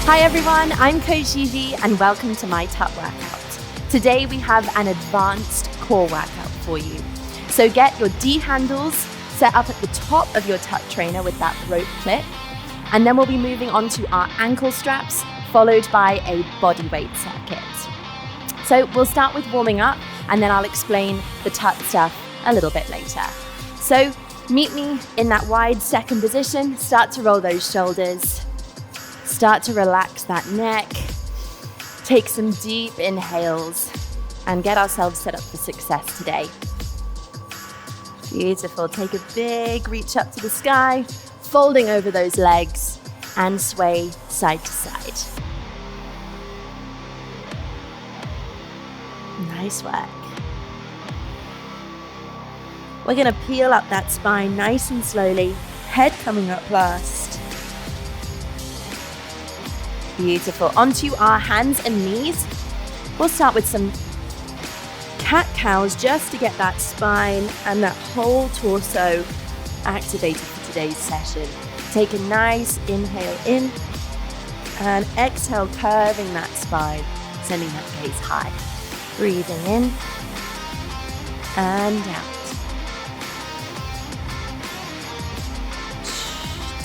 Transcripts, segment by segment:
Hi everyone, I'm Coach Gigi and welcome to my Tut workout. Today we have an advanced core workout for you. So get your D handles set up at the top of your Tut trainer with that rope clip, and then we'll be moving on to our ankle straps, followed by a body weight circuit. So we'll start with warming up, and then I'll explain the Tut stuff a little bit later. So meet me in that wide second position, start to roll those shoulders. Start to relax that neck, take some deep inhales, and get ourselves set up for success today. Beautiful. Take a big reach up to the sky, folding over those legs, and sway side to side. Nice work. We're going to peel up that spine nice and slowly, head coming up last. Beautiful. Onto our hands and knees. We'll start with some cat-cows just to get that spine and that whole torso activated for today's session. Take a nice inhale in and exhale, curving that spine, sending that gaze high. Breathing in and out.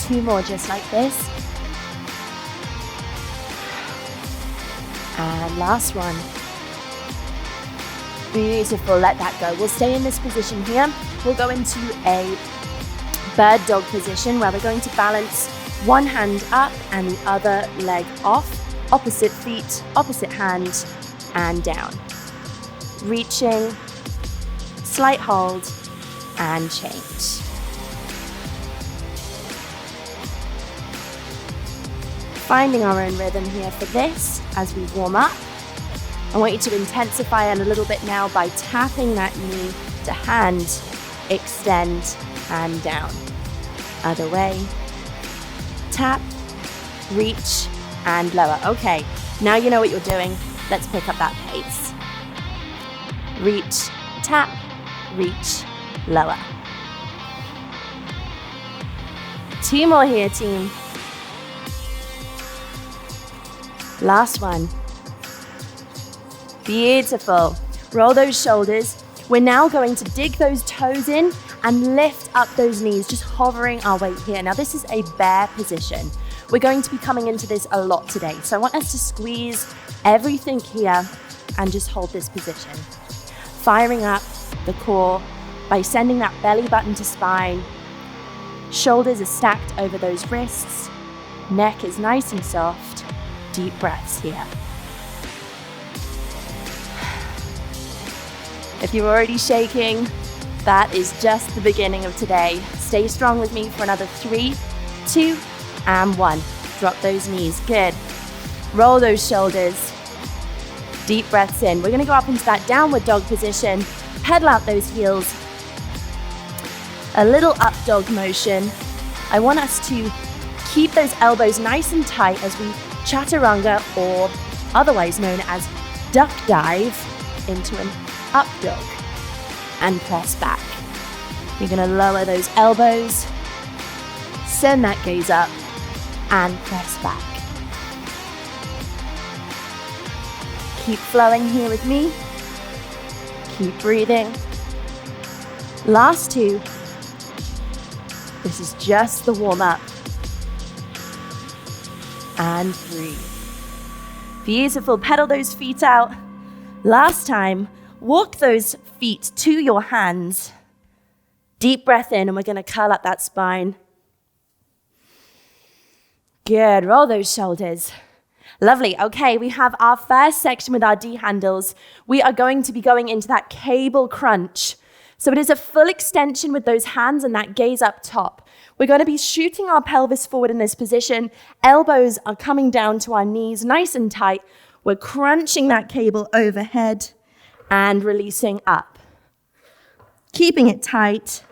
2 more just like this. And last one. Beautiful, let that go. We'll stay in this position here. We'll go into a bird dog position where we're going to balance one hand up and the other leg off, opposite feet, opposite hand, and down. Reaching, slight hold, and change. Finding our own rhythm here for this as we warm up. I want you to intensify it a little bit now by tapping that knee to hand, extend, and down. Other way. Tap, reach, and lower. Okay, now you know what you're doing. Let's pick up that pace. Reach, tap, reach, lower. 2 more here, team. Last one. Beautiful. Roll those shoulders. We're now going to dig those toes in and lift up those knees, just hovering our weight here. Now this is a bear position. We're going to be coming into this a lot today. So I want us to squeeze everything here and just hold this position. Firing up the core by sending that belly button to spine. Shoulders are stacked over those wrists. Neck is nice and soft. Deep breaths here. If you're already shaking, that is just the beginning of today. Stay strong with me for another 3, 2, and 1. Drop those knees. Good. Roll those shoulders. Deep breaths in. We're going to go up into that downward dog position. Pedal out those heels. A little up dog motion. I want us to keep those elbows nice and tight as we chaturanga, or otherwise known as duck dive, into an up dog and press back. You're going to lower those elbows, send that gaze up, and press back. Keep flowing here with me. Keep breathing. Last 2. This is just the warm-up. And 3. Beautiful. Pedal those feet out. Last time, walk those feet to your hands. Deep breath in, and we're going to curl up that spine. Good. Roll those shoulders. Lovely. Okay, we have our first section with our D handles. We are going to be going into that cable crunch. So it is a full extension with those hands and that gaze up top. We're going to be shooting our pelvis forward in this position. Elbows are coming down to our knees, nice and tight. We're crunching that cable overhead and releasing up. Keeping it tight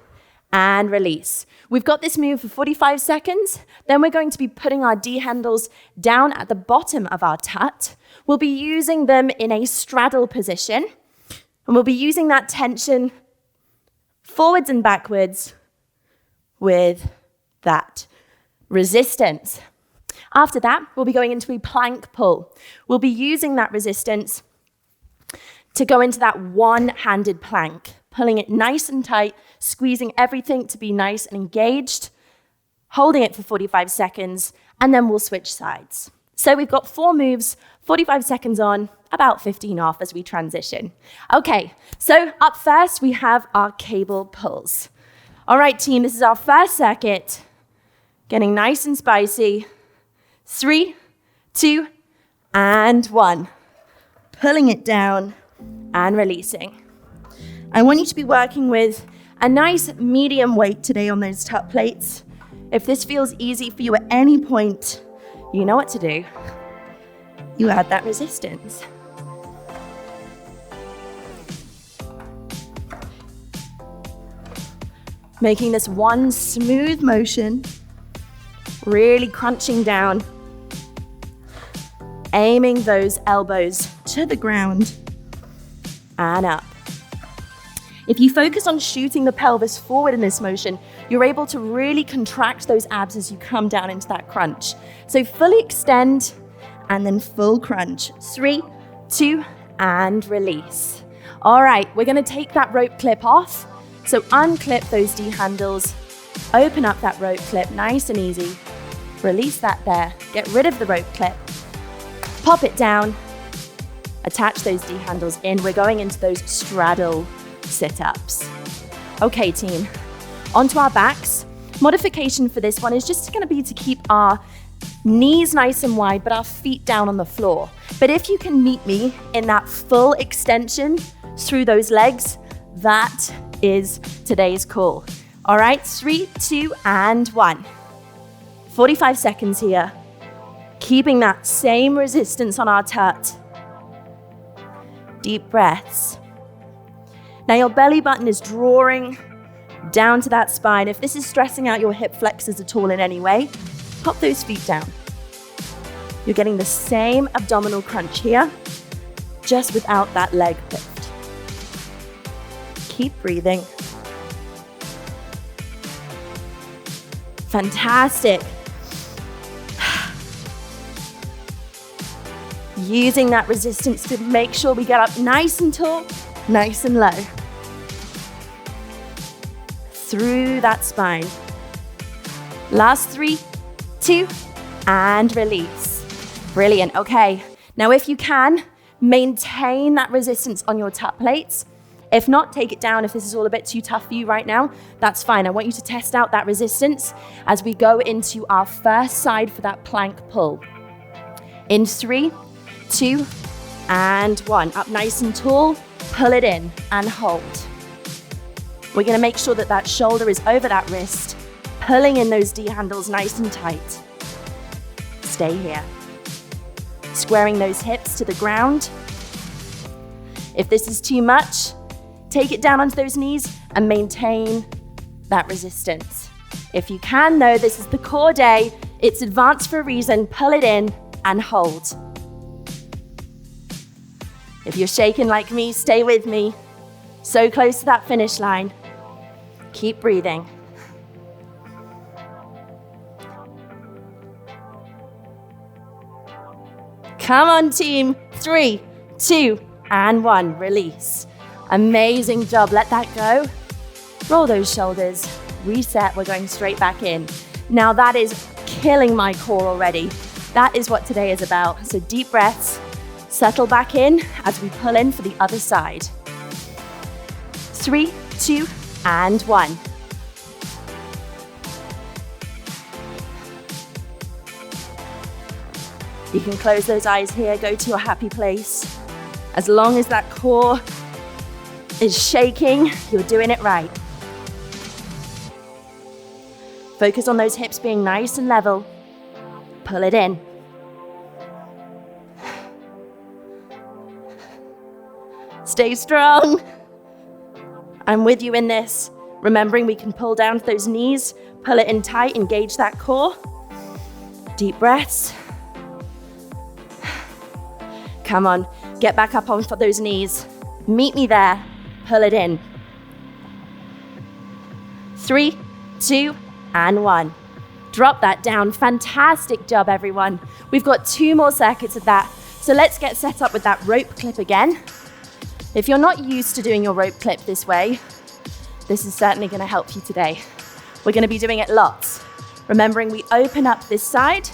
and release. We've got this move for 45 seconds. Then we're going to be putting our D handles down at the bottom of our Tut. We'll be using them in a straddle position. And we'll be using that tension forwards and backwards with that resistance. After that, we'll be going into a plank pull. We'll be using that resistance to go into that one-handed plank, pulling it nice and tight, squeezing everything to be nice and engaged, holding it for 45 seconds, and then we'll switch sides. So we've got 4 moves, 45 seconds on, about 15 off as we transition. Okay, so up first, we have our cable pulls. All right, team, this is our first circuit. Getting nice and spicy. 3, 2, and 1. Pulling it down and releasing. I want you to be working with a nice medium weight today on those Tut plates. If this feels easy for you at any point, you know what to do. You add that resistance. Making this one smooth motion, really crunching down, aiming those elbows to the ground and up. If you focus on shooting the pelvis forward in this motion, you're able to really contract those abs as you come down into that crunch. So fully extend and then full crunch. 3, 2, and release. All right, we're gonna take that rope clip off. So unclip those D handles, open up that rope clip, nice and easy. Release that there, get rid of the rope clip, pop it down, attach those D handles in. We're going into those straddle sit-ups. Okay, team, onto our backs. Modification for this one is just gonna be to keep our knees nice and wide, but our feet down on the floor. But if you can meet me in that full extension through those legs, that is today's call. All right, 3, 2, and 1. 45 seconds here. Keeping that same resistance on our Tut. Deep breaths. Now your belly button is drawing down to that spine. If this is stressing out your hip flexors at all in any way, pop those feet down. You're getting the same abdominal crunch here, just without that leg lift. Keep breathing. Fantastic. Using that resistance to make sure we get up nice and tall, nice and low. Through that spine. Last 3, 2, and release. Brilliant, okay. Now if you can, maintain that resistance on your Tut plates. If not, take it down. If this is all a bit too tough for you right now, that's fine. I want you to test out that resistance as we go into our first side for that plank pull. In 3, 2, and 1. Up nice and tall, pull it in and hold. We're gonna make sure that that shoulder is over that wrist, pulling in those D handles nice and tight. Stay here. Squaring those hips to the ground. If this is too much, take it down onto those knees and maintain that resistance. If you can though, this is the core day. It's advanced for a reason. Pull it in and hold. If you're shaking like me, stay with me. So close to that finish line. Keep breathing. Come on, team. 3, 2, and 1. Release. Amazing job. Let that go. Roll those shoulders. Reset. We're going straight back in. Now that is killing my core already. That is what today is about. So deep breaths. Settle back in as we pull in for the other side. 3, 2, and 1. You can close those eyes here, go to your happy place. As long as that core is shaking, you're doing it right. Focus on those hips being nice and level. Pull it in. Stay strong. I'm with you in this. Remembering we can pull down to those knees, pull it in tight, engage that core. Deep breaths. Come on, get back up onto those knees. Meet me there, pull it in. 3, 2, and 1. Drop that down. Fantastic job, everyone. We've got 2 more circuits of that. So let's get set up with that rope clip again. If you're not used to doing your rope clip this way, this is certainly going to help you today. We're going to be doing it lots. Remembering we open up this side,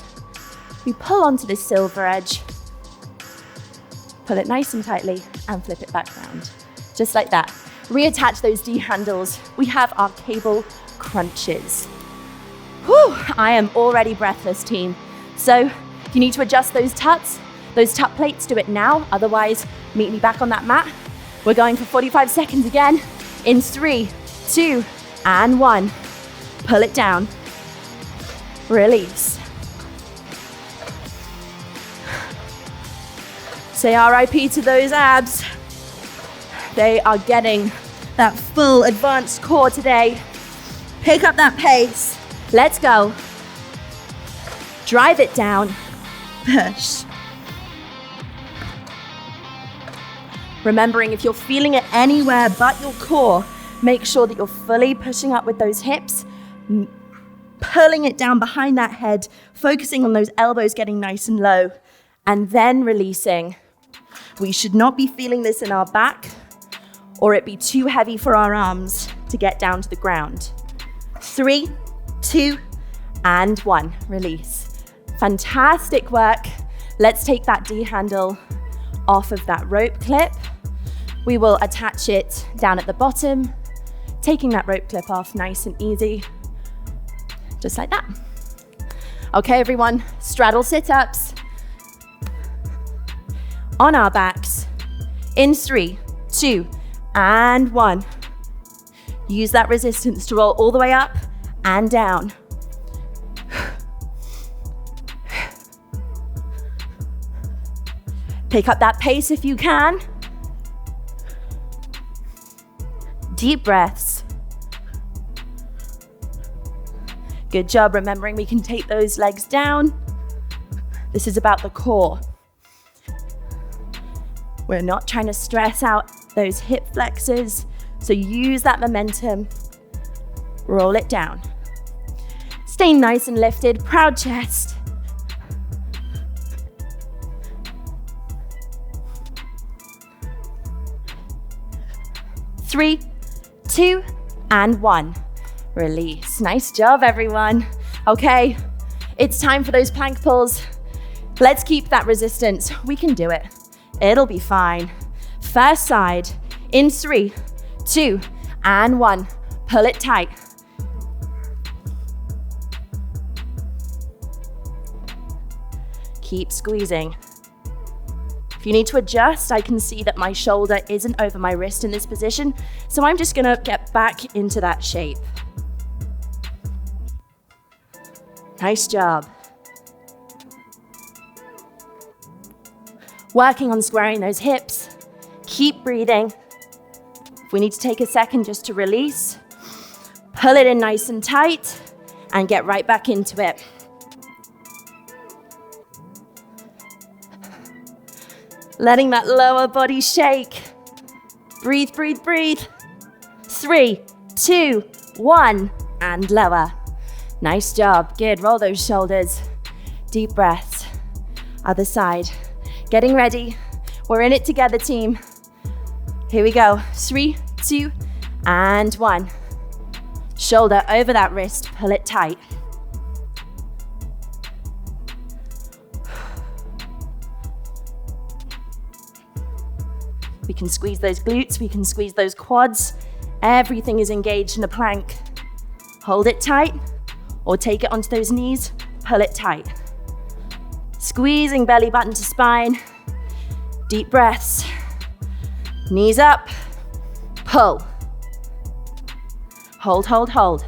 we pull onto this silver edge, pull it nice and tightly, and flip it back round. Just like that. Reattach those D handles. We have our cable crunches. Whew, I am already breathless, team. So if you need to adjust those tuts plates, do it now. Otherwise, meet me back on that mat. We're going for 45 seconds again. In 3, 2, and 1. Pull it down. Release. Say RIP to those abs. They are getting that full advanced core today. Pick up that pace. Let's go. Drive it down. Push. Remembering if you're feeling it anywhere but your core, make sure that you're fully pushing up with those hips, pulling it down behind that head, focusing on those elbows getting nice and low, and then releasing. We should not be feeling this in our back, or it be too heavy for our arms to get down to the ground. 3, 2, and 1. Release. Fantastic work. Let's take that D handle off of that rope clip. We will attach it down at the bottom, taking that rope clip off nice and easy, just like that. Okay, everyone, straddle sit-ups. On our backs, in 3, 2, and 1. Use that resistance to roll all the way up and down. Pick up that pace if you can. Deep breaths. Good job, remembering we can take those legs down. This is about the core. We're not trying to stress out those hip flexors, so use that momentum. Roll it down. Stay nice and lifted, proud chest. Three, 2, and 1. Release. Nice job, everyone. Okay, it's time for those plank pulls. Let's keep that resistance. We can do it. It'll be fine. First side, in 3, 2, and 1. Pull it tight. Keep squeezing. If you need to adjust, I can see that my shoulder isn't over my wrist in this position, so I'm just gonna get back into that shape. Nice job. Working on squaring those hips. Keep breathing. If we need to take a second just to release, pull it in nice and tight, and get right back into it. Letting that lower body shake. Breathe, breathe, breathe. 3, 2, 1, and lower. Nice job. Good. Roll those shoulders. Deep breaths. Other side. Getting ready. We're in it together, team. Here we go. 3, 2, and 1. Shoulder over that wrist. Pull it tight. We can squeeze those glutes, we can squeeze those quads. Everything is engaged in a plank. Hold it tight, or take it onto those knees, pull it tight. Squeezing belly button to spine. Deep breaths. Knees up, pull. Hold, hold, hold.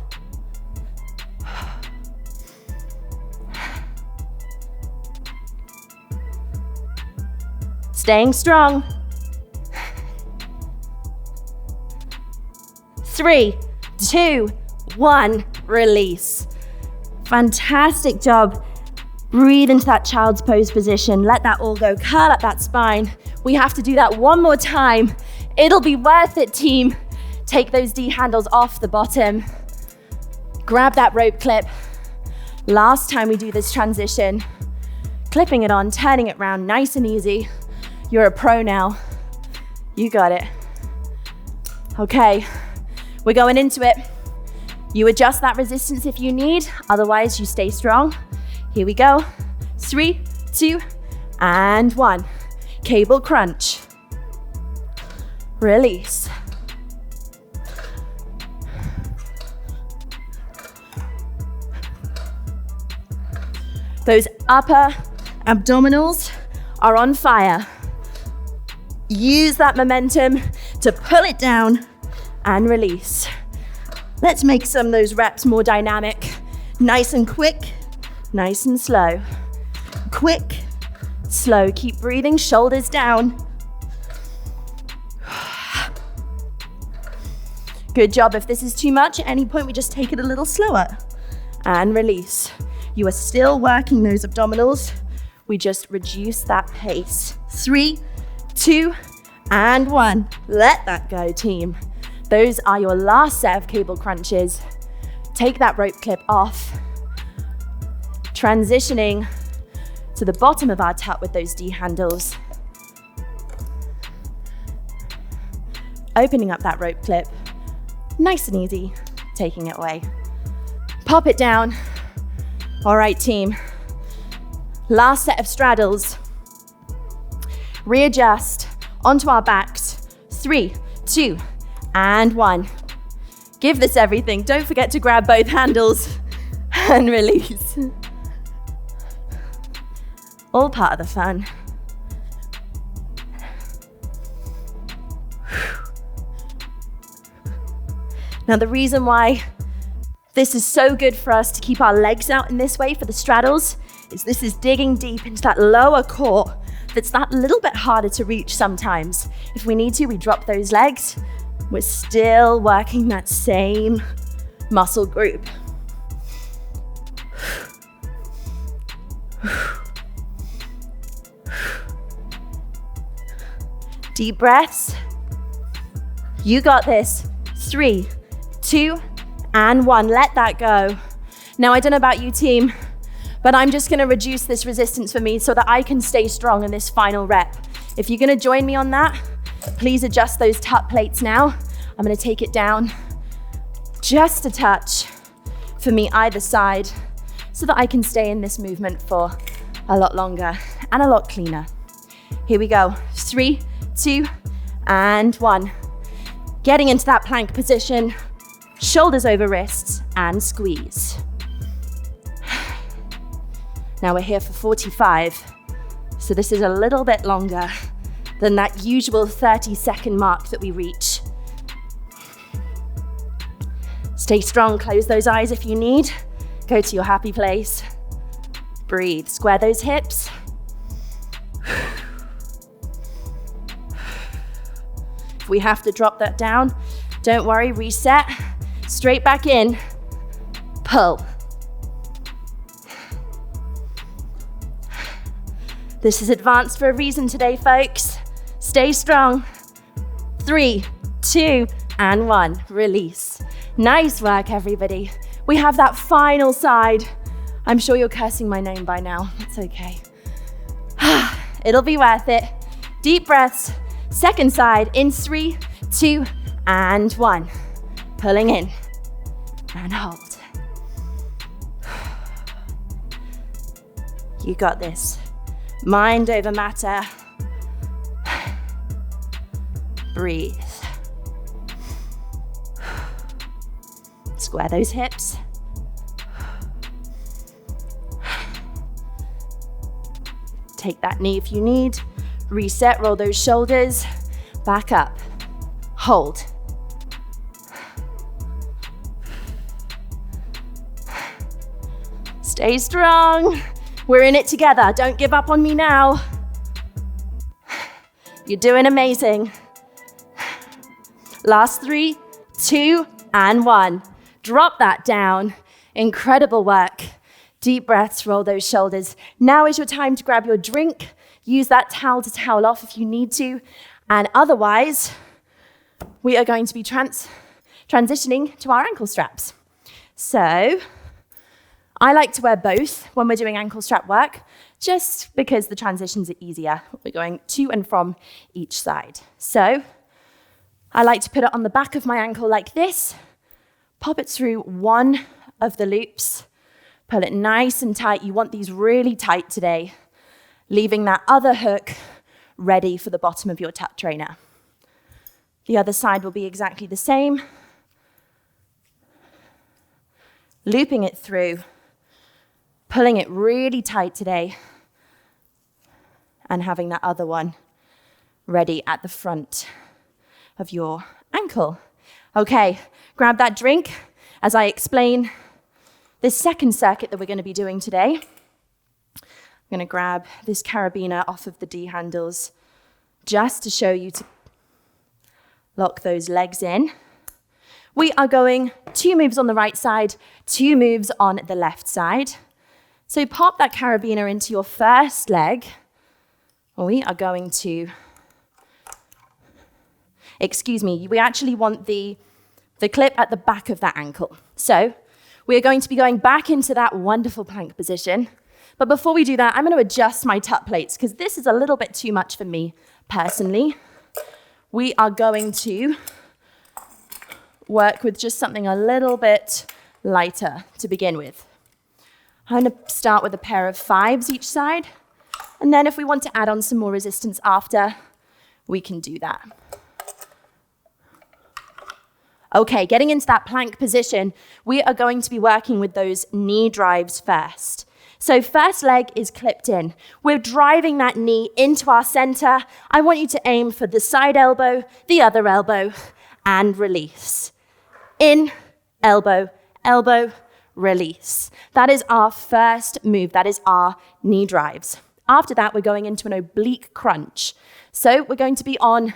Staying strong. 3, 2, 1, release. Fantastic job. Breathe into that child's pose position. Let that all go. Curl up that spine. We have to do that one more time. It'll be worth it, team. Take those D handles off the bottom. Grab that rope clip. Last time we do this transition, clipping it on, turning it round, nice and easy. You're a pro now. You got it. Okay, we're going into it. You adjust that resistance if you need, otherwise you stay strong. Here we go. 3, 2, and 1. Cable crunch. Release. Those upper abdominals are on fire. Use that momentum to pull it down and release. Let's make some of those reps more dynamic. Nice and quick, nice and slow. Quick, slow. Keep breathing, shoulders down. Good job. If this is too much, at any point we just take it a little slower and release. You are still working those abdominals. We just reduce that pace. 3, 2, and 1. Let that go, team. Those are your last set of cable crunches. Take that rope clip off. Transitioning to the bottom of our tut with those D handles. Opening up that rope clip. Nice and easy, taking it away. Pop it down. All right, team. Last set of straddles. Readjust onto our backs. 3, 2, and 1. Give this everything. Don't forget to grab both handles and release. All part of the fun. Now, the reason why this is so good for us to keep our legs out in this way for the straddles is this is digging deep into that lower core that's that little bit harder to reach sometimes. If we need to, we drop those legs. We're still working that same muscle group. Deep breaths. You got this. 3, 2, and 1. Let that go. Now, I don't know about you, team, but I'm just gonna reduce this resistance for me so that I can stay strong in this final rep. If you're gonna join me on that, please adjust those tut plates now. I'm gonna take it down just a touch for me either side so that I can stay in this movement for a lot longer and a lot cleaner. Here we go. 3, 2, and 1. Getting into that plank position, shoulders over wrists, and squeeze. Now we're here for 45, so this is a little bit longer than that usual 30-second mark that we reach. Stay strong, close those eyes if you need. Go to your happy place. Breathe, square those hips. If we have to drop that down, don't worry, reset. Straight back in, pull. This is advanced for a reason today, folks. Stay strong. 3, 2, and 1, release. Nice work, everybody. We have that final side. I'm sure you're cursing my name by now. It's okay. It'll be worth it. Deep breaths. Second side in 3, 2, and 1. Pulling in and hold. You got this. Mind over matter. Breathe. Square those hips. Take that knee if you need. Reset, roll those shoulders. Back up. Hold. Stay strong. We're in it together. Don't give up on me now. You're doing amazing. Last 3, 2, and 1. Drop that down. Incredible work. Deep breaths, roll those shoulders. Now is your time to grab your drink. Use that towel to towel off if you need to. And otherwise, we are going to be transitioning to our ankle straps. So I like to wear both when we're doing ankle strap work, just because the transitions are easier. We're going to and from each side. So I like to put it on the back of my ankle like this, pop it through one of the loops, pull it nice and tight. You want these really tight today, leaving that other hook ready for the bottom of your Tut trainer. The other side will be exactly the same. Looping it through, pulling it really tight today, and having that other one ready at the front of your ankle. Okay, grab that drink as I explain this second circuit that we're going to be doing today. I'm going to grab this carabiner off of the D handles just to show you to lock those legs in. We are going 2 moves on the right side, 2 moves on the left side. So pop that carabiner into your first leg. We are going to, we actually want the clip at the back of that ankle. So we are going to be going back into that wonderful plank position. But before we do that, I'm going to adjust my Tut plates because this is a little bit too much for me personally. We are going to work with just something a little bit lighter to begin with. I'm going to start with a pair of 5s each side, and then if we want to add on some more resistance after, we can do that. Okay, getting into that plank position, we are going to be working with those knee drives first. So first leg is clipped in. We're driving that knee into our center. I want you to aim for the side elbow, the other elbow, and release. In, elbow, elbow, release. That is our first move. That is our knee drives. After that, we're going into an oblique crunch. So we're going to be on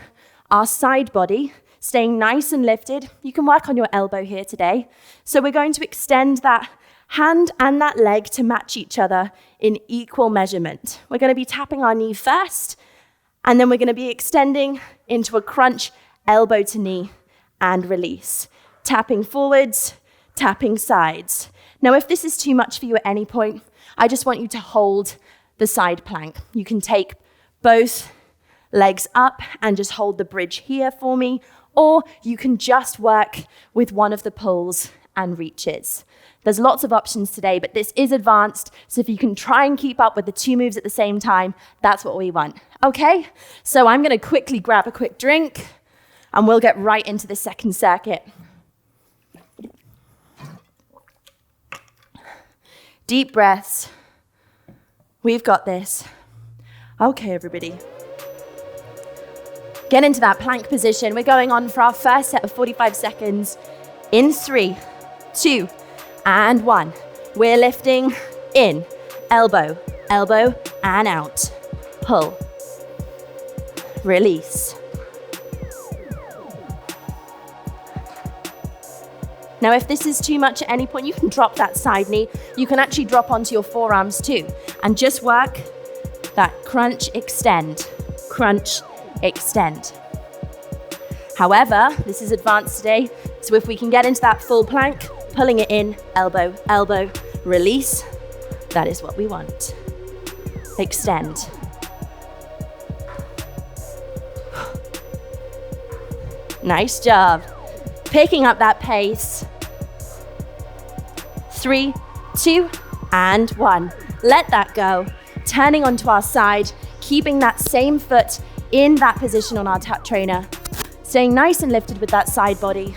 our side body, staying nice and lifted. You can work on your elbow here today. So we're going to extend that hand and that leg to match each other in equal measurement. We're going to be tapping our knee first, and then we're going to be extending into a crunch, elbow to knee, and release. Tapping forwards, tapping sides. Now, if this is too much for you at any point, I just want you to hold the side plank. You can take both legs up and just hold the bridge here for me, or you can just work with one of the pulls and reaches. There's lots of options today, but this is advanced, so if you can try and keep up with the 2 moves at the same time, that's what we want. Okay, so I'm going to quickly grab a quick drink, and we'll get right into the second circuit. Deep breaths. We've got this. Okay, everybody. Get into that plank position. We're going on for our first set of 45 seconds in 3, 2, and 1. We're lifting in, elbow, elbow, and out. Pull. Release. Now, if this is too much at any point, you can drop that side knee. You can actually drop onto your forearms too, and just work that crunch, extend, crunch, extend. However, this is advanced today, so if we can get into that full plank, pulling it in, elbow, elbow, release, that is what we want. Extend. Nice job. Picking up that pace. 3, 2, and 1. Let that go. Turning onto our side, keeping that same foot in that position on our Tut trainer. Staying nice and lifted with that side body.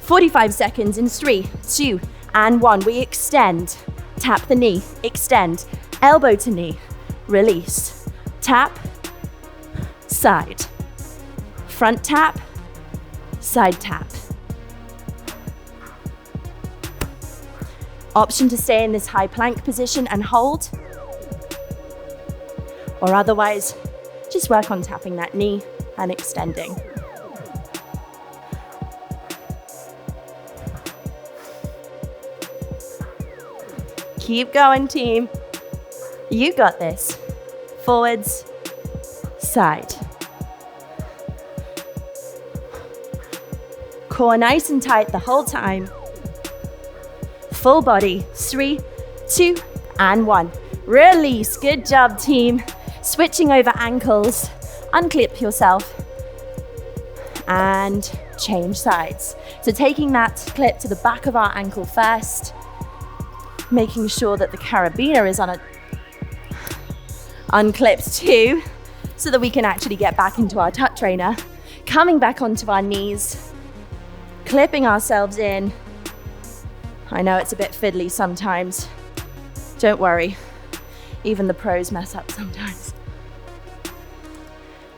45 seconds in 3, 2, and 1. We extend. Tap the knee. Extend. Elbow to knee. Release. Tap. Side. Front tap. Side tap. Option to stay in this high plank position and hold. Or otherwise, just work on tapping that knee and extending. Keep going, team. You got this. Forwards, side. Core nice and tight the whole time. full body. 3, 2, and 1. Release. Good job, team. Switching over ankles. Unclip yourself. And change sides. So taking that clip to the back of our ankle first, making sure that the carabiner is on a unclipped too, so that we can actually get back into our Tut trainer. Coming back onto our knees, clipping ourselves in. I know it's a bit fiddly sometimes. Don't worry, even the pros mess up sometimes.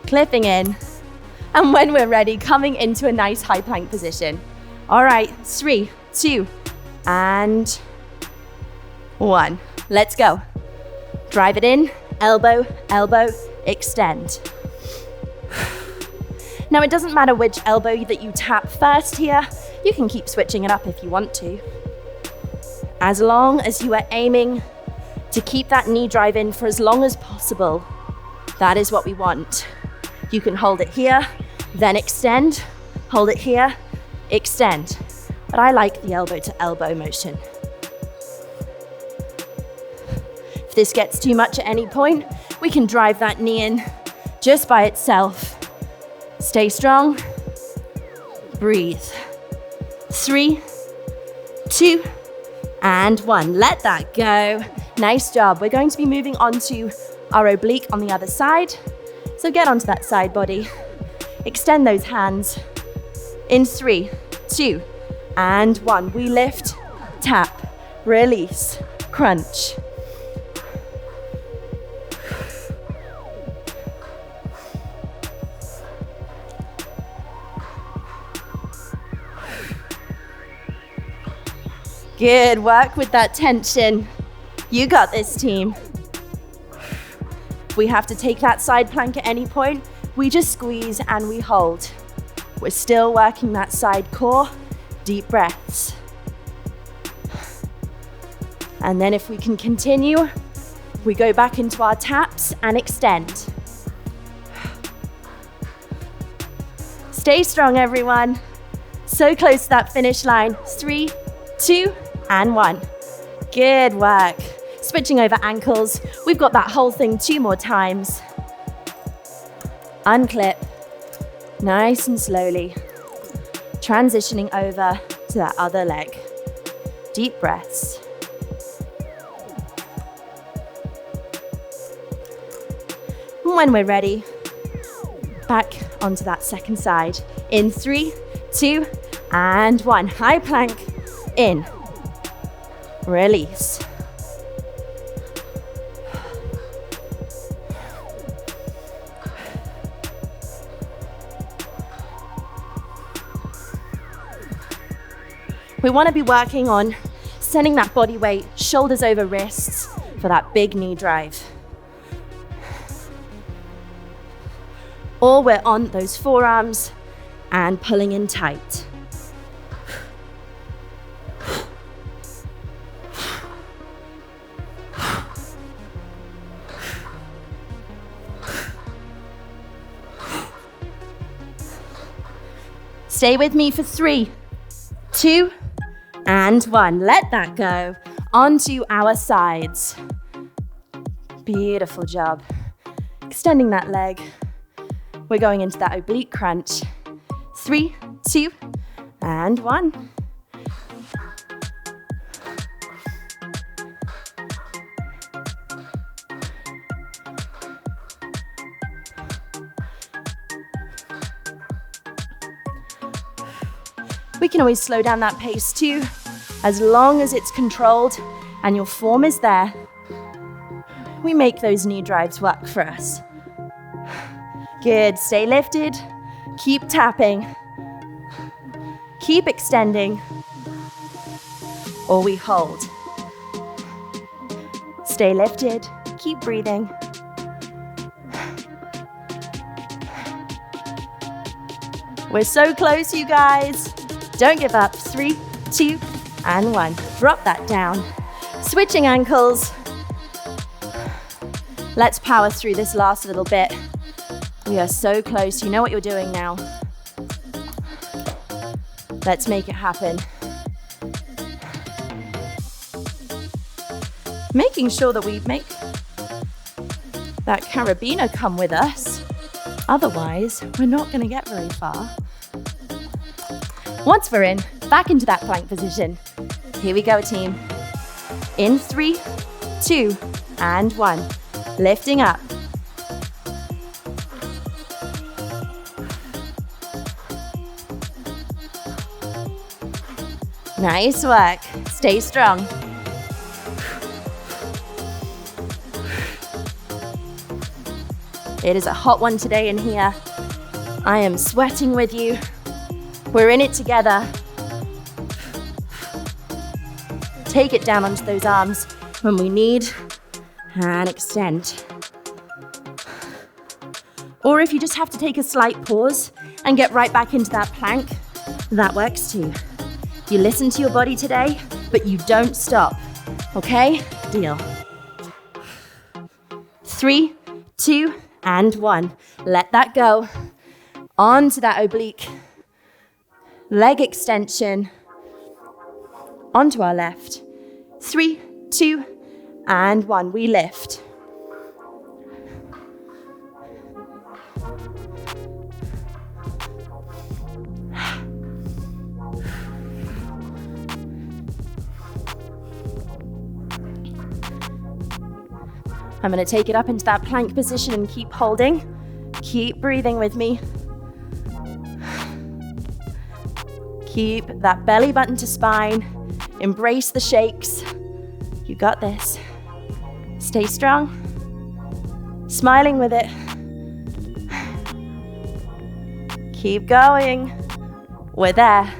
Clipping in, and when we're ready, coming into a nice high plank position. All right, 3, 2, and 1. Let's go. Drive it in, elbow, elbow, extend. Now it doesn't matter which elbow that you tap first here. You can keep switching it up if you want to. As long as you are aiming to keep that knee drive in for as long as possible, that is what we want. You can hold it here, then extend, hold it here, extend. But I like the elbow to elbow motion. If this gets too much at any point, we can drive that knee in just by itself. Stay strong, breathe. 3, 2, and 1. Let that go. Nice job. We're going to be moving on to our oblique on the other side. So get onto that side body. Extend those hands. In 3, 2, and 1. We lift, tap, release, crunch. Good work with that tension. You got this, team. If we have to take that side plank at any point, we just squeeze and we hold. We're still working that side core. Deep breaths. And then if we can continue, we go back into our taps and extend. Stay strong, everyone. So close to that finish line. 3, 2, and 1. Good work. Switching over ankles. We've got that whole thing 2 more times. Unclip. Nice and slowly. Transitioning over to that other leg. Deep breaths. When we're ready, back onto that second side. In 3, 2, and 1. High plank. In. Release. We want to be working on sending that body weight, shoulders over wrists for that big knee drive. Or we're on those forearms and pulling in tight. Stay with me for 3, 2, and 1. Let that go. Onto our sides. Beautiful job. Extending that leg. We're going into that oblique crunch. 3, 2, and 1. We can always slow down that pace too, as long as it's controlled and your form is there. We make those knee drives work for us. Good, stay lifted, keep tapping, keep extending, or we hold. Stay lifted, keep breathing. We're so close, you guys. Don't give up. 3, 2, and 1. Drop that down. Switching ankles. Let's power through this last little bit. We are so close. You know what you're doing now. Let's make it happen. Making sure that we make that carabiner come with us. Otherwise, we're not going to get very far. Once we're in, back into that plank position. Here we go, team. In 3, 2, and 1. Lifting up. Nice work. Stay strong. It is a hot one today in here. I am sweating with you. We're in it together. Take it down onto those arms when we need, and extend. Or if you just have to take a slight pause and get right back into that plank, that works too. You listen to your body today, but you don't stop. Okay? Deal. 3, 2, and 1. Let that go. Onto that oblique. Leg extension. Onto our left. 3, 2, and 1. We lift. I'm going to take it up into that plank position and keep holding. Keep breathing with me. Keep that belly button to spine. Embrace the shakes. You got this. Stay strong. Smiling with it. Keep going. We're there.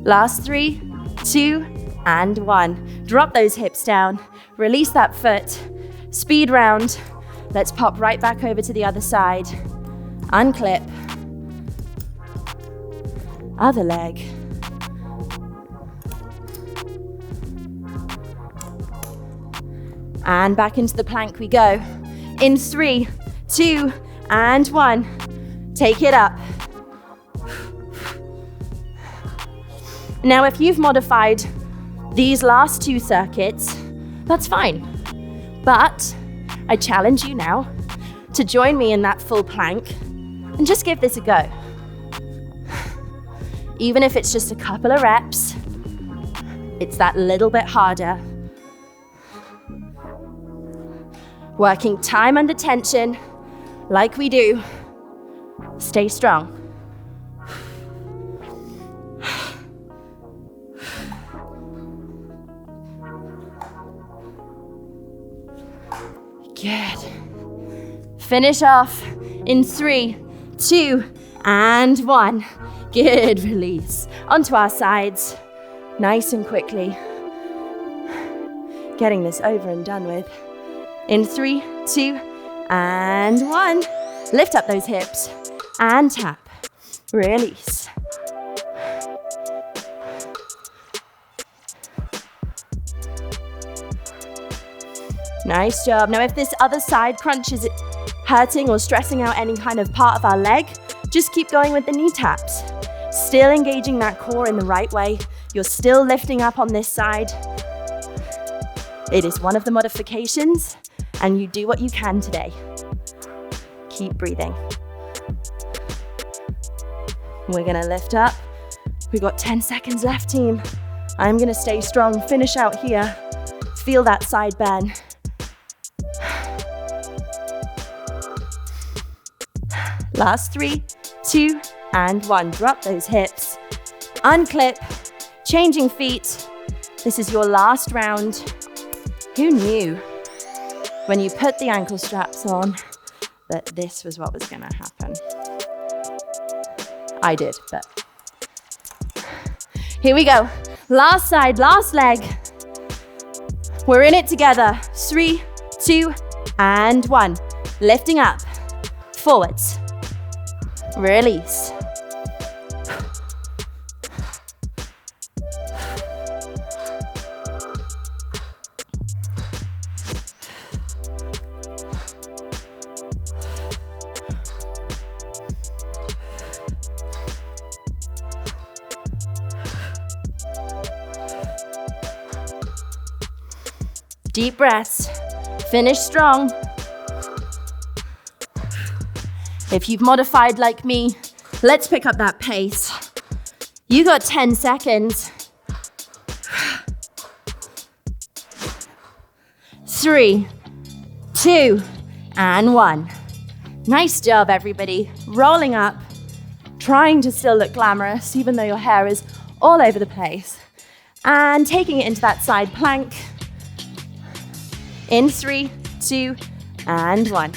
Last 3, 2, and 1. Drop those hips down. Release that foot. Speed round. Let's pop right back over to the other side. Unclip. Other leg. And back into the plank we go. In 3, 2, and 1. Take it up. Now, if you've modified these last 2 circuits, that's fine. But I challenge you now to join me in that full plank and just give this a go. Even if it's just a couple of reps, it's that little bit harder. Working time under tension, like we do. Stay strong. Good. Finish off in 3, 2, and 1. Good, release. Onto our sides, nice and quickly. Getting this over and done with. In 3, 2, and 1. Lift up those hips and tap. Release. Nice job. Now, if this other side crunch is hurting or stressing out any kind of part of our leg, just keep going with the knee taps. Still engaging that core in the right way. You're still lifting up on this side. It is one of the modifications, and you do what you can today. Keep breathing. We're gonna lift up. We've got 10 seconds left, team. I'm gonna stay strong, finish out here. Feel that side bend. Last 3, 2, and 1. Drop those hips. Unclip. Changing feet. This is your last round. Who knew when you put the ankle straps on that this was what was going to happen? I did, but here we go. Last side, last leg. We're in it together. 3, 2, and 1. Lifting up. Forwards. Release. Deep breaths. Finish strong. If you've modified like me, let's pick up that pace. You got 10 seconds. 3, 2, and 1. Nice job, everybody. Rolling up, trying to still look glamorous, even though your hair is all over the place. And taking it into that side plank. In 3, 2, and 1.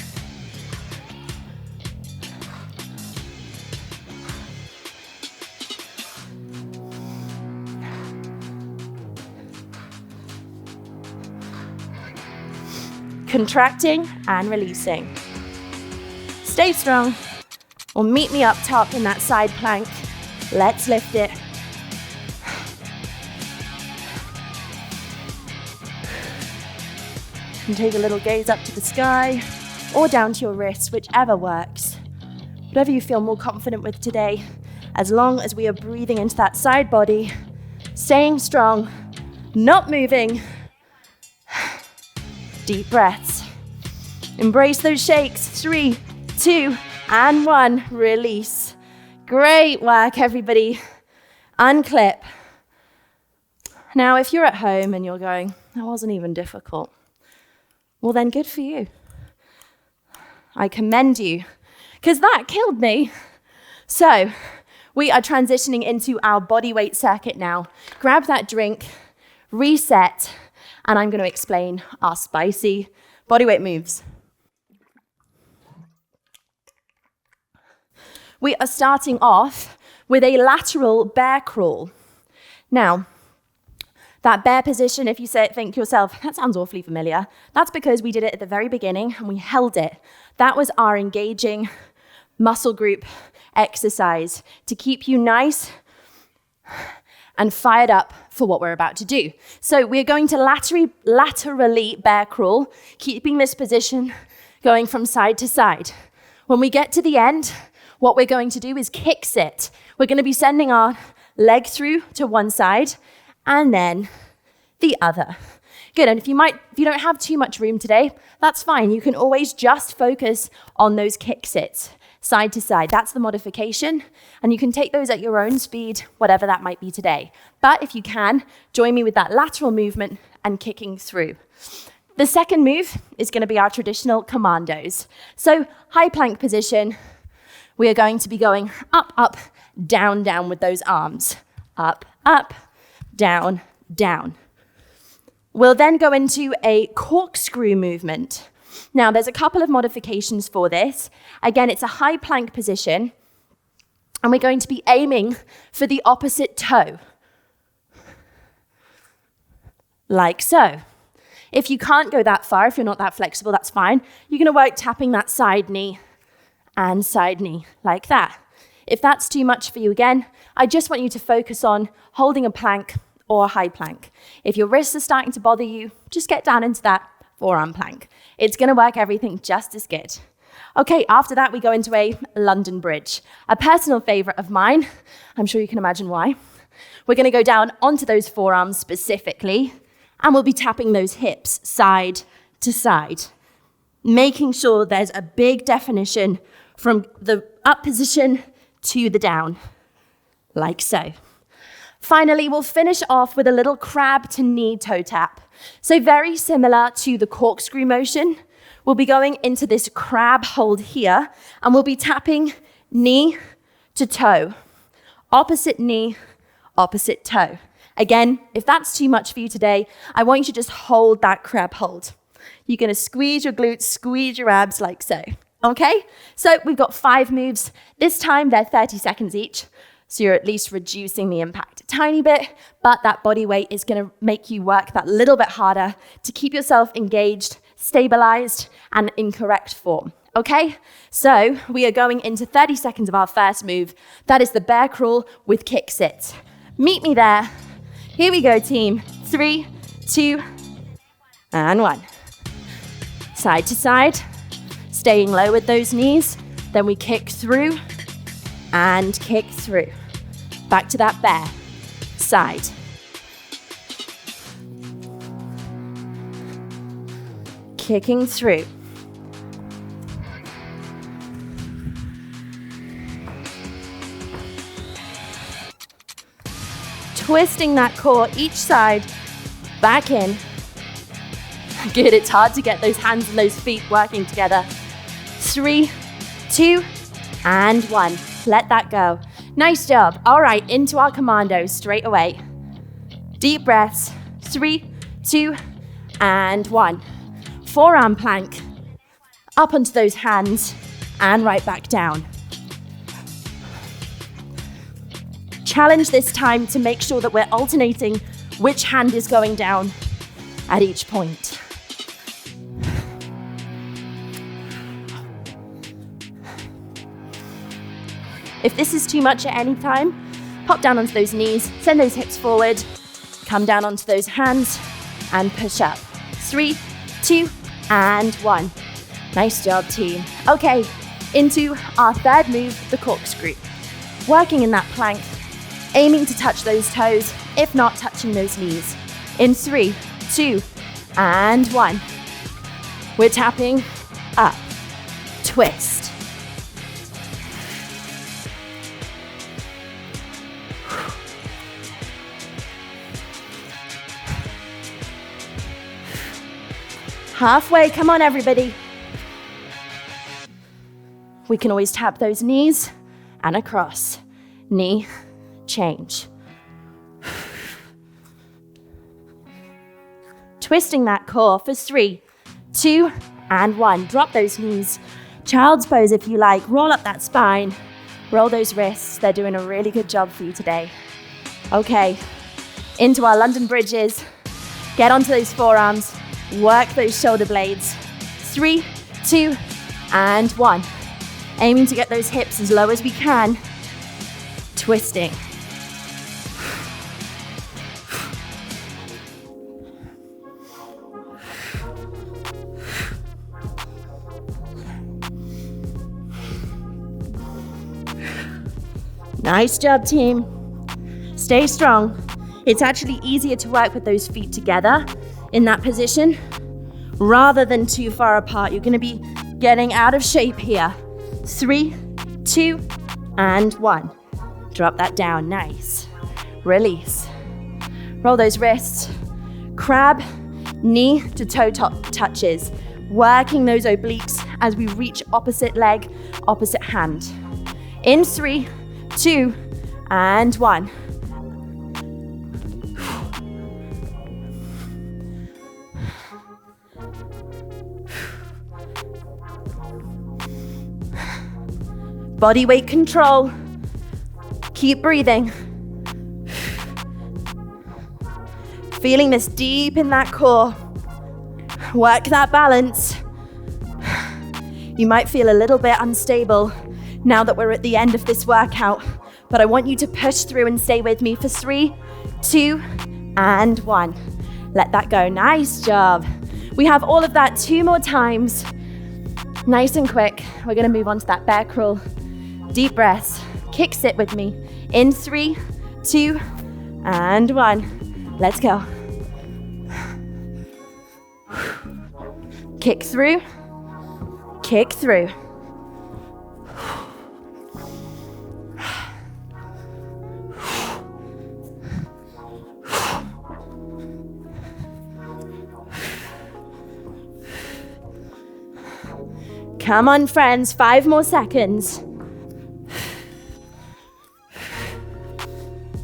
Contracting and releasing. Stay strong, or meet me up top in that side plank. Let's lift it. And take a little gaze up to the sky, or down to your wrists, whichever works. Whatever you feel more confident with today, as long as we are breathing into that side body, staying strong, not moving. Deep breaths. Embrace those shakes. 3, 2, and 1. Release. Great work, everybody. Unclip. Now, if you're at home and you're going, that wasn't even difficult, well then good for you. I commend you, because that killed me. So, we are transitioning into our body weight circuit now. Grab that drink, reset, and I'm going to explain our spicy bodyweight moves. We are starting off with a lateral bear crawl. Now, that bear position, if you think to yourself, that sounds awfully familiar, that's because we did it at the very beginning and we held it. That was our engaging muscle group exercise to keep you nice and fired up for what we're about to do. So we're going to laterally bear crawl, keeping this position going from side to side. When we get to the end, what we're going to do is kick sit. We're going to be sending our leg through to one side and then the other. Good, and if you don't have too much room today, that's fine. You can always just focus on those kick sits, side to side. That's the modification, and you can take those at your own speed, whatever that might be today. But if you can, join me with that lateral movement and kicking through. The second move is going to be our traditional commandos. So high plank position, we are going to be going up, up, down, down with those arms. Up, up, down, down. We'll then go into a corkscrew movement. Now, there's a couple of modifications for this. Again, it's a high plank position, and we're going to be aiming for the opposite toe, like so. If you can't go that far, if you're not that flexible, that's fine. You're going to work tapping that side knee and side knee, like that. If that's too much for you again, I just want you to focus on holding a plank or a high plank. If your wrists are starting to bother you, just get down into that forearm plank. It's going to work everything just as good. Okay, after that, we go into a London bridge, a personal favorite of mine. I'm sure you can imagine why. We're going to go down onto those forearms specifically, and we'll be tapping those hips side to side, making sure there's a big definition from the up position to the down, like so. Finally, we'll finish off with a little crab to knee toe tap. So very similar to the corkscrew motion, we'll be going into this crab hold here, and we'll be tapping knee to toe, opposite knee, opposite toe. Again, if that's too much for you today, I want you to just hold that crab hold. You're going to squeeze your glutes, squeeze your abs like so. Okay? So we've got 5 moves. This time they're 30 seconds each. So you're at least reducing the impact a tiny bit, but that body weight is going to make you work that little bit harder to keep yourself engaged, stabilized, and in correct form. Okay? So we are going into 30 seconds of our first move. That is the bear crawl with kick sits. Meet me there. Here we go, team. 3, 2, and 1. Side to side, staying low with those knees. Then we kick through and kick through. Back to that bear. Side. Kicking through. Twisting that core each side, back in. Good, it's hard to get those hands and those feet working together. 3, 2, and 1. Let that go. Nice job. All right, into our commando straight away. Deep breaths. 3, 2, and 1. Forearm plank. Up onto those hands and right back down. Challenge this time to make sure that we're alternating which hand is going down at each point. If this is too much at any time, pop down onto those knees, send those hips forward, come down onto those hands and push up. 3, 2, and 1. Nice job, team. Okay, into our third move, the corkscrew. Working in that plank, aiming to touch those toes, if not touching those knees. In 3, 2, and 1. We're tapping up, twist. Halfway, come on everybody. We can always tap those knees and across. Knee, change. Twisting that core for 3, 2, and 1. Drop those knees. Child's pose if you like. Roll up that spine. Roll those wrists. They're doing a really good job for you today. Okay, into our London bridges. Get onto those forearms. Work those shoulder blades. 3, 2, and 1. Aiming to get those hips as low as we can. Twisting. Nice job, team. Stay strong. It's actually easier to work with those feet together in that position rather than too far apart. You're going to be getting out of shape here. 3, 2, and 1. Drop that down. Nice. Release. Roll those wrists. Crab, knee to toe touches. Working those obliques as we reach opposite leg, opposite hand. In 3, 2, and 1. Body weight control. Keep breathing. Feeling this deep in that core. Work that balance. You might feel a little bit unstable now that we're at the end of this workout, but I want you to push through and stay with me for 3, 2, and 1. Let that go. Nice job. We have all of that 2 more times. Nice and quick. We're going to move on to that bear crawl. Deep breaths. Kick sit with me. In 3, 2, and 1. Let's go. Kick through. Kick through. Come on, friends, 5 more seconds.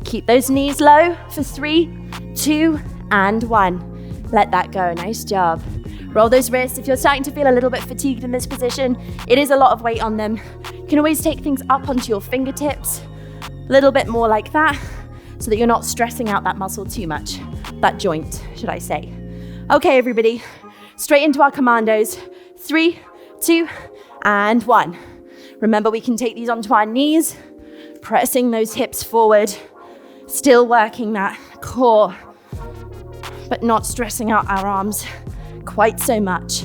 Keep those knees low for 3, 2, and 1. Let that go. Nice job. Roll those wrists. If you're starting to feel a little bit fatigued in this position, it is a lot of weight on them. You can always take things up onto your fingertips, a little bit more like that, so that you're not stressing out that muscle too much, that joint, should I say. Okay, everybody, straight into our commandos. 3, 2, and 1. Remember, we can take these onto our knees, pressing those hips forward, still working that core, but not stressing out our arms quite so much.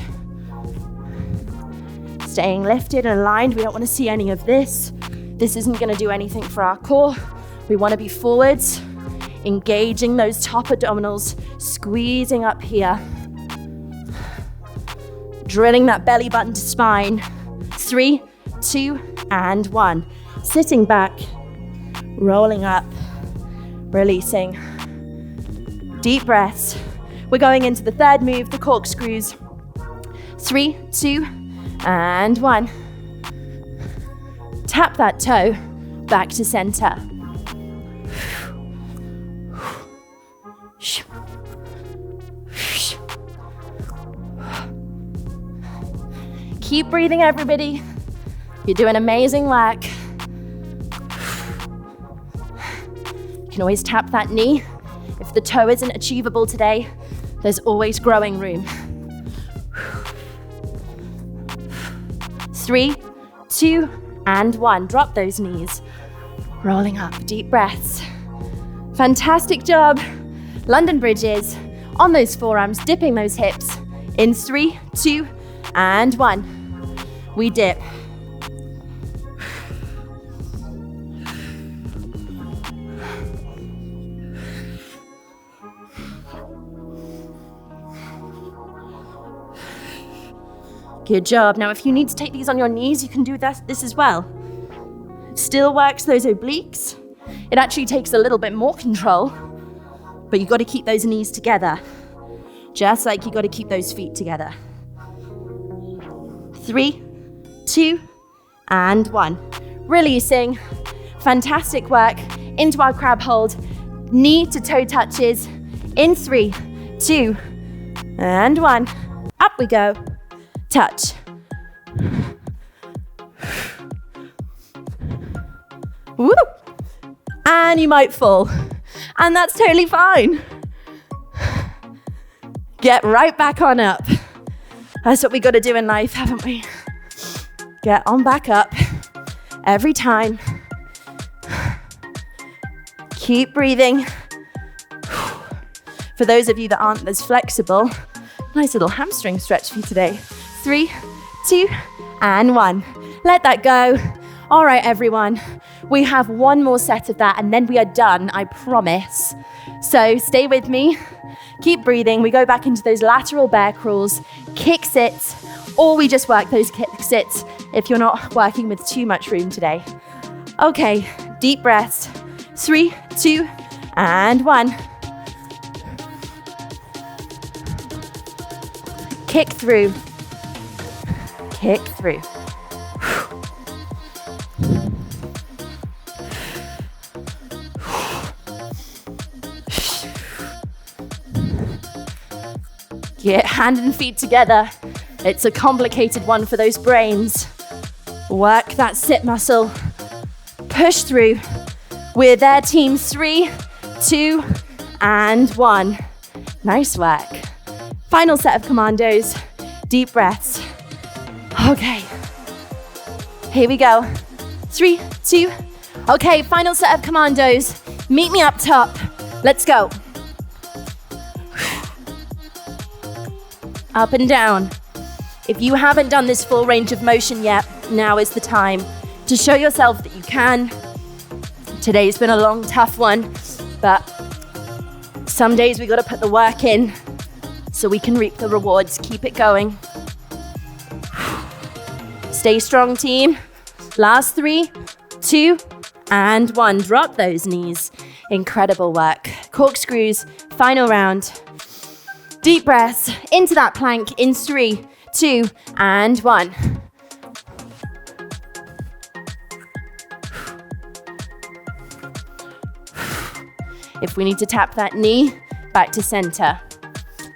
Staying lifted and aligned. We don't want to see any of this. This isn't going to do anything for our core. We want to be forwards, engaging those top abdominals, squeezing up here. Drilling that belly button to spine. 3, 2, and 1. Sitting back, rolling up, releasing. Deep breaths. We're going into the third move, the corkscrews. 3, 2, and 1. Tap that toe back to center. Keep breathing, everybody. You're doing amazing work. You can always tap that knee. If the toe isn't achievable today, there's always growing room. 3, 2, and 1. Drop those knees. Rolling up, deep breaths. Fantastic job. London bridges on those forearms, dipping those hips. In 3, 2, and 1. We dip. Good job. Now, if you need to take these on your knees, you can do this as well. It still works those obliques. It actually takes a little bit more control, but you've got to keep those knees together, just like you've got to keep those feet together. 3, 2, and 1. Releasing. Fantastic work. Into our crab hold. Knee to toe touches. In 3, 2, and 1. Up we go. Touch. Woo! And you might fall. And that's totally fine. Get right back on up. That's what we got to do in life, haven't we? Get on back up every time. Keep breathing. For those of you that aren't as flexible, nice little hamstring stretch for you today. 3, 2, and 1. Let that go. All right, everyone. We have one more set of that, and then we are done, I promise. So stay with me. Keep breathing. We go back into those lateral bear crawls, kick sits, or we just work those kick sits if you're not working with too much room today. Okay, deep breaths. 3, 2, and 1. Kick through. Kick through. Get hand and feet together. It's a complicated one for those brains. Work that sit muscle. Push through. We're there, team. 3, 2, and 1. Nice work. Final set of commandos. Deep breaths. Okay. Here we go. 3, 2. Okay, final set of commandos. Meet me up top. Let's go. Up and down. If you haven't done this full range of motion yet, now is the time to show yourself that you can. Today's been a long, tough one, but some days we gotta put the work in so we can reap the rewards. Keep it going. Stay strong, team. Last 3, 2, and 1. Drop those knees. Incredible work. Corkscrews, final round. Deep breaths into that plank in 3, 2, and 1. If we need to tap that knee back to center,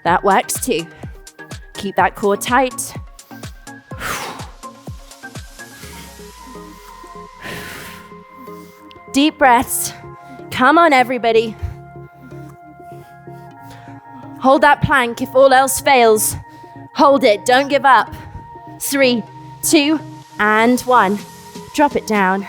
that works too. Keep that core tight. Deep breaths. Come on, everybody. Hold that plank if all else fails. Hold it, don't give up. 3, 2, and 1. Drop it down.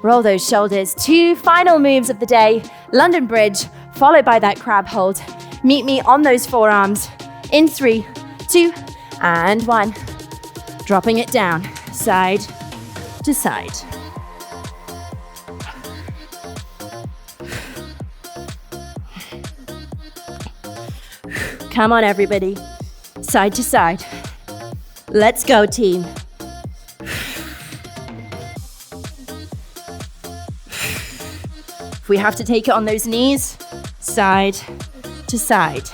Roll those shoulders. 2 final moves of the day. London bridge, followed by that crab hold. Meet me on those forearms. In 3, 2, and 1. Dropping it down, side to side. Come on, everybody. Side to side. Let's go, team. If we have to take it on those knees, side to side.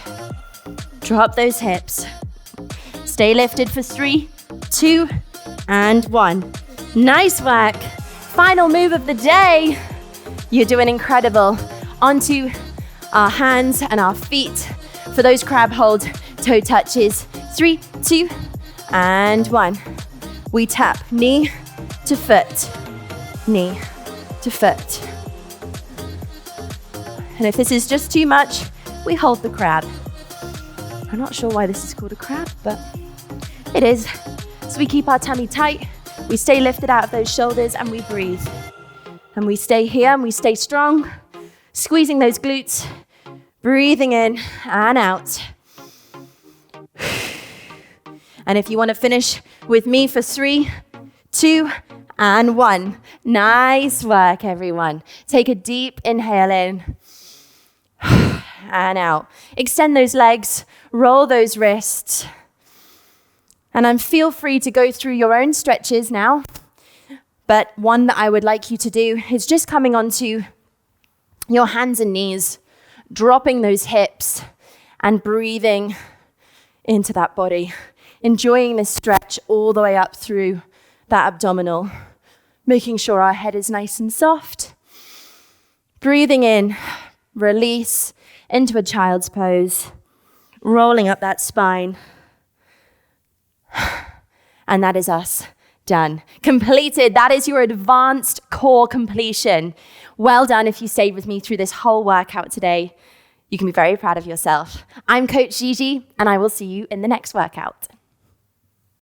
Drop those hips. Stay lifted for 3, 2, and 1. Nice work. Final move of the day. You're doing incredible. Onto our hands and our feet for those crab hold toe touches. 3, 2, and 1. We tap knee to foot, knee to foot. And if this is just too much, we hold the crab. I'm not sure why this is called a crab, but it is. So we keep our tummy tight, we stay lifted out of those shoulders, and we breathe. And we stay here and we stay strong, squeezing those glutes, breathing in and out. And if you want to finish with me for 3, 2, and 1. Nice work, everyone. Take a deep inhale in and out. Extend those legs, roll those wrists. And feel free to go through your own stretches now. But one that I would like you to do is just coming onto your hands and knees, dropping those hips and breathing into that body. Enjoying this stretch all the way up through that abdominal, making sure our head is nice and soft. Breathing in, release into a child's pose, rolling up that spine. And that is us. Done. Completed. That is your advanced core completion. Well done if you stayed with me through this whole workout today. You can be very proud of yourself. I'm Coach Gigi, and I will see you in the next workout.